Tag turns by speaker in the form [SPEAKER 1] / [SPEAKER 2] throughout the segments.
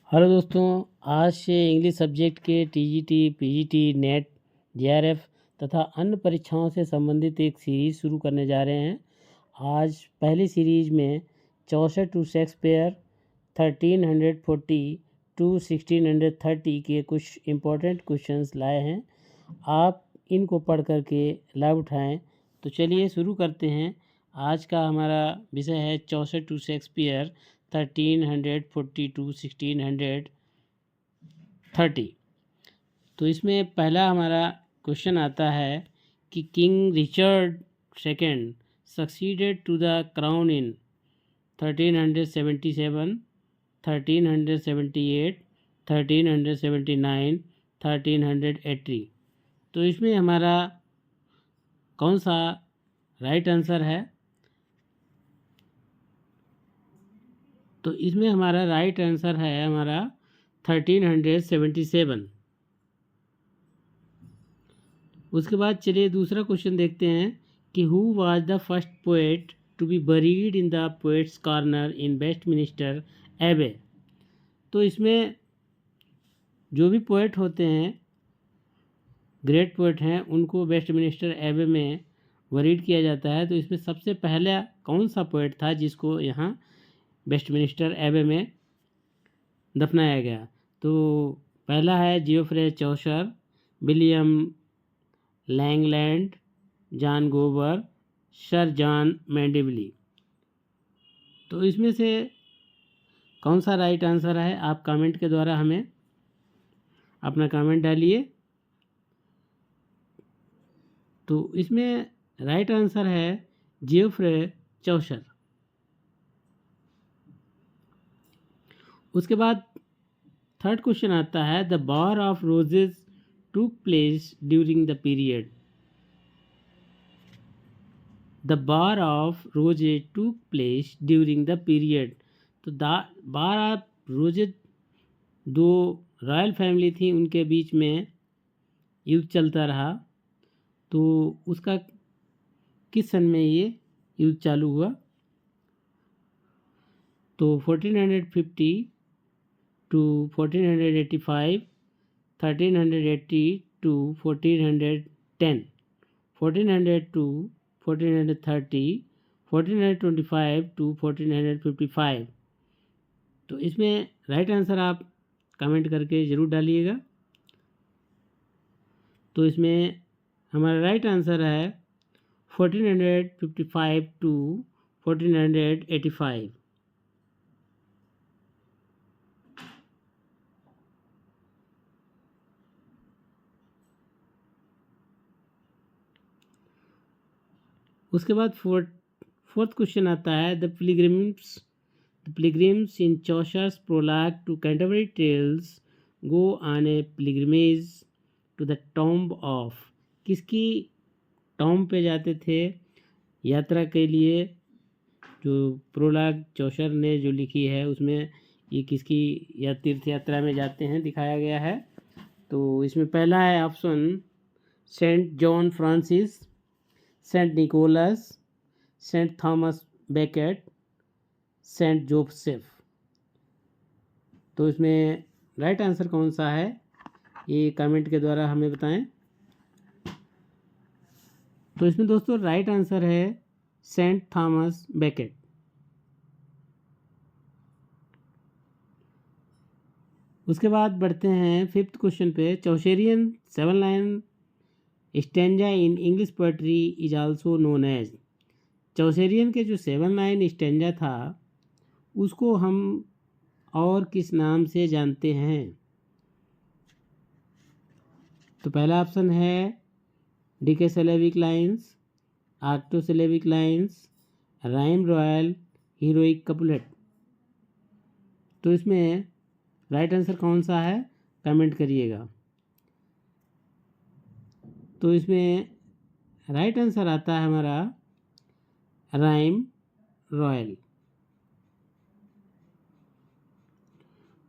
[SPEAKER 1] Hello दोस्तों, आज से इंग्लिश सब्जेक्ट के टीजीटी, पीजीटी, नेट, जेआरएफ तथा अन्य परीक्षाओं से संबंधित एक सीरीज़ शुरू करने जा रहे हैं। आज पहली सीरीज में 64 टू शेक्सपियर, 1340 टू 1630 के कुछ इम्पोर्टेंट क्वेश्चंस लाए हैं। आप इनको पढ़ कर के लाभ उठाएं। तो चलिए शुरू करते हैं। आज का हमारा विषय है 64 टू शेक्सपियर, 1340 टू 1630। तो इसमें पहला हमारा क्वेश्चन आता है कि king Richard second succeeded to the crown in 1377, 1378, 1379, 1380। तो इसमें हमारा कौन सा राइट आंसर है? तो इसमें हमारा राइट आंसर है हमारा 1377। उसके बाद चलिए दूसरा क्वेश्चन देखते हैं कि who was the first poet to be buried in the poets corner in Westminster Abbey. तो इसमें जो भी पोएट होते हैं, ग्रेट पोएट हैं, उनको वेस्टमिनिस्टर एबे में बरीड किया जाता है। तो इसमें सबसे पहला कौन सा पोएट था जिसको यहाँ वेस्टमिनिस्टर एबे में दफनाया गया? तो पहला है जियोफ्रे चौसर, विलियम लैंगलैंड, जॉन गोबर, सर जॉन मैंडेविली। तो इसमें से कौन सा राइट आंसर है? आप कमेंट के द्वारा हमें अपना कमेंट डालिए। तो इसमें राइट आंसर है जियोफ्रे चौसर। उसके बाद थर्ड क्वेश्चन आता है द वॉर ऑफ रोजेज टूक place during the period. The war of roses टूक प्लेस ड्यूरिंग द पीरियड। तो वॉर ऑफ रोजेज, दो रॉयल फैमिली थी, उनके बीच में युद्ध चलता रहा। तो उसका किस सन में ये युद्ध चालू हुआ? तो 1450 टू 1485, 1380 टू 1410, 1400 टू 1430, 1425 टू 1455। तो इसमें राइट आंसर आप कमेंट करके ज़रूर डालिएगा। तो इसमें हमारा राइट आंसर है 1455 टू 1485। उसके बाद फोर्थ क्वेश्चन आता है the pilgrims in Chaucer's prologue to Canterbury tales go on a pilgrimage to the tomb of. किसकी टॉम्ब पे जाते थे यात्रा के लिए? जो प्रोलॉग चौसर ने जो लिखी है उसमें ये किसकी या तीर्थ यात्रा में जाते हैं दिखाया गया है। तो इसमें पहला है option Saint John Francis, Saint Nicholas, Saint Thomas Becket, Saint Joseph. तो इसमें राइट आंसर कौन सा है ये कमेंट के द्वारा हमें बताएं। तो इसमें दोस्तों राइट आंसर है सेंट थॉमस बेकेट। उसके बाद बढ़ते हैं फिफ्थ क्वेश्चन पे। Chaucerian 7 line stanza in English poetry is also known as. Chaucerian के जो 7 लाइन स्टैंजा था उसको हम और किस नाम से जानते हैं? तो पहला ऑप्शन है decasyllabic lines, octosyllabic lines, rhyme royal, heroic couplet. तो इसमें राइट आंसर कौन सा है कमेंट करिएगा। तो इसमें राइट आंसर आता है हमारा राइम रॉयल।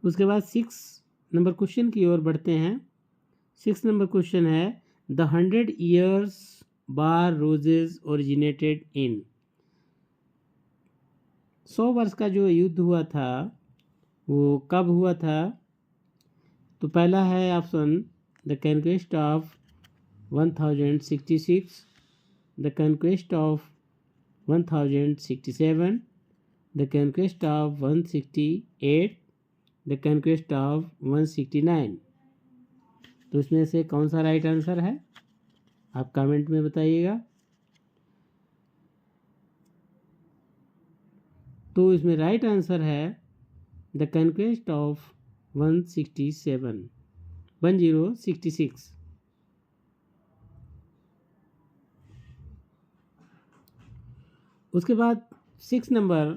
[SPEAKER 1] उसके बाद 6 नंबर क्वेश्चन की ओर बढ़ते हैं। 6 नंबर क्वेश्चन है the 100 years war roses originated in. 100 वर्ष का जो युद्ध हुआ था वो कब हुआ था? तो पहला है option the conquest of 1066, the conquest of 1067, the conquest of 168, the conquest of 169। तो इसमें से कौन सा राइट आंसर है आप कमेंट में बताइएगा। तो इसमें राइट आंसर है द कॉन्क्वेस्ट ऑफ 1066। उसके बाद 6 नंबर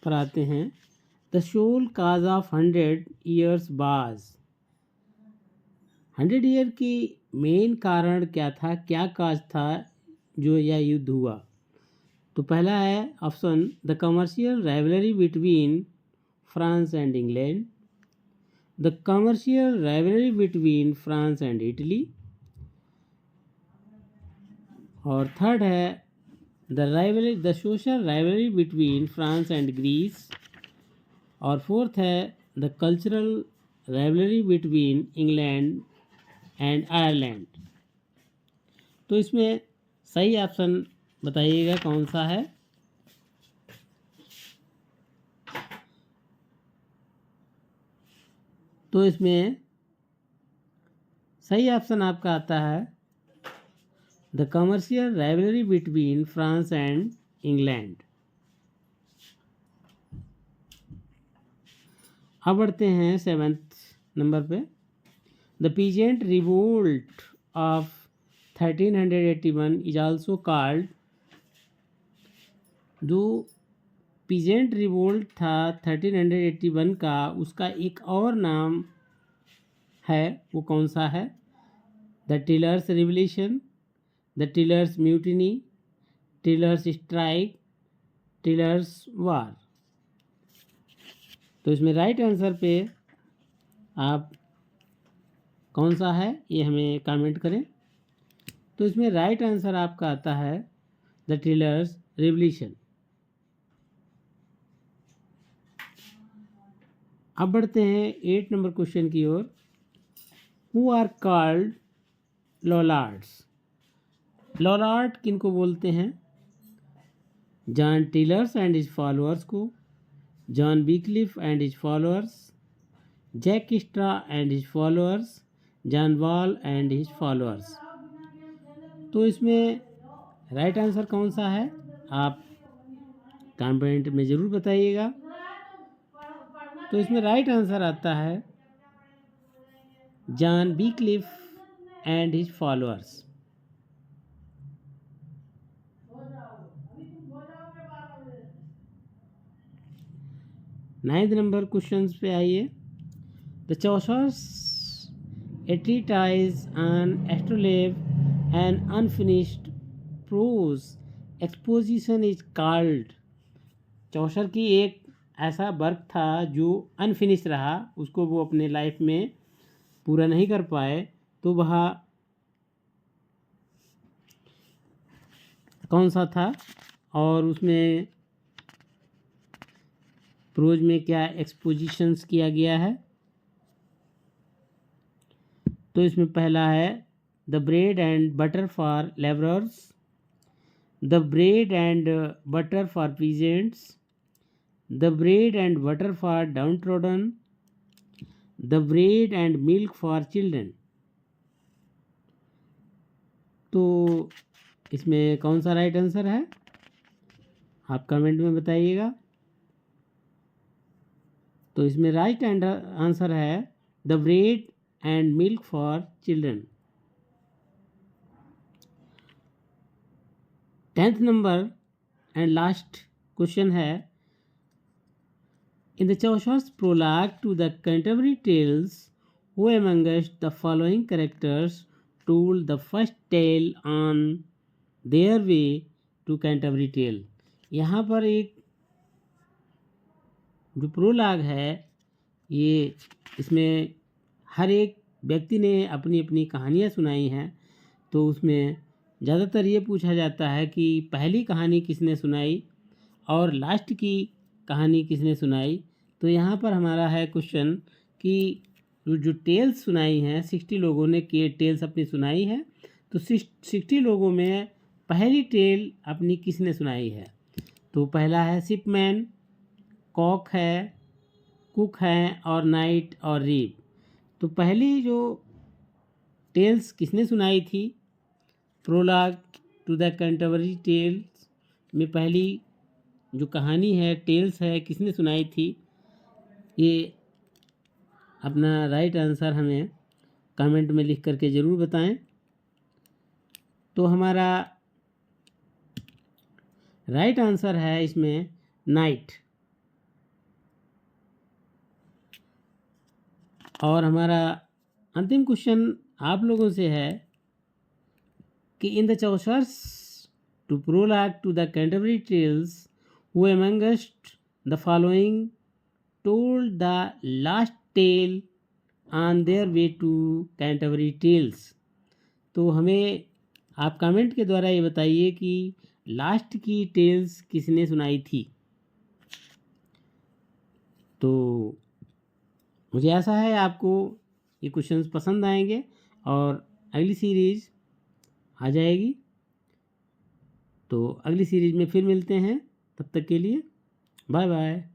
[SPEAKER 1] पर आते हैं, the sole cause of 100 years बाज। 100 ईयर की मेन कारण क्या था, क्या काज था जो यह युद्ध हुआ? तो पहला है option the commercial rivalry between France and England, the commercial rivalry between France and Italy, और थर्ड है the social rivalry between France and Greece, और फोर्थ है the cultural rivalry between England and Ireland. तो इसमें सही option बताइएगा कौन सा है। तो इसमें सही ऑप्शन आपका आता है the commercial rivalry between France and England. अब बढ़ते हैं 7th नंबर पे, the peasant revolt of 1381 is also called. जो पीजेंट रिवोल्ट था 1381 का, उसका एक और नाम है, वो कौन सा है? The tillers revolution, the tillers mutiny, tillers strike, tillers war. तो इसमें राइट आंसर पे आप कौन सा है ये हमें कमेंट करें। तो इसमें राइट आंसर आपका आता है द टिलर्स रिवोल्यूशन। अब बढ़ते हैं 8 नंबर क्वेश्चन की ओर, who are called Lollards. Lollard किनको बोलते हैं? John tillers and his followers को, John Wycliffe and his followers, Jack Straw and his followers, John Ball and his followers. तो इसमें राइट आंसर कौन सा है आप कमेंट में ज़रूर बताइएगा। तो इसमें राइट आंसर आता है John Wycliffe and his followers. 9th number question पे आइए, the Chaucer's a treatise on astrolabe and unfinished prose exposition is called. Chaucer की एक ऐसा वर्क था जो अनफिनिश रहा, उसको वो अपने लाइफ में पूरा नहीं कर पाए, तो वह कौन सा था और उसमें प्रोज में क्या एक्सपोजिशंस किया गया है? तो इसमें पहला है the bread and butter for labourers, the bread and butter for peasants, the bread and butter for down trodden, the bread and milk for children. तो इसमें कौन सा राइट आंसर है आप कमेंट में बताइएगा। तो इसमें राइट आंसर है the bread and milk for children. 10th number and last question है, in the Chaucer's prologue to the Canterbury tales who amongst the following characters told the first tale on their way to Canterbury tale. यहाँ पर एक जो prologue है, ये इसमें हर एक व्यक्ति ने अपनी अपनी कहानियाँ सुनाई हैं। तो उसमें ज़्यादातर ये पूछा जाता है कि पहली कहानी किसने सुनाई और लास्ट की कहानी किसने सुनाई। तो यहाँ पर हमारा है क्वेश्चन कि जो टेल्स सुनाई हैं, 60 लोगों ने के टेल्स अपनी सुनाई है, तो 60 लोगों में पहली टेल अपनी किसने सुनाई है? तो पहला है शिपमैन, कॉक है, कुक हैं और नाइट और रीड। तो पहली जो टेल्स किसने सुनाई थी? Prologue to the Canterbury tales में पहली जो कहानी है, टेल्स है, किसने सुनाई थी? ये अपना राइट आंसर हमें कमेंट में लिख करके ज़रूर बताएं। तो हमारा राइट आंसर है इसमें नाइट। और हमारा अंतिम क्वेश्चन आप लोगों से है कि in the Chaucer's to prologue to the Canterbury tales who amongst the following told the last tale on their way to Canterbury tales. तो हमें आप कमेंट के द्वारा ये बताइए कि लास्ट की टेल्स किसने सुनाई थी। तो मुझे आशा है आपको ये क्वेश्चंस पसंद आएंगे और अगली सीरीज़ आ जाएगी। तो अगली सीरीज़ में फिर मिलते हैं, तब तक के लिए बाय बाय।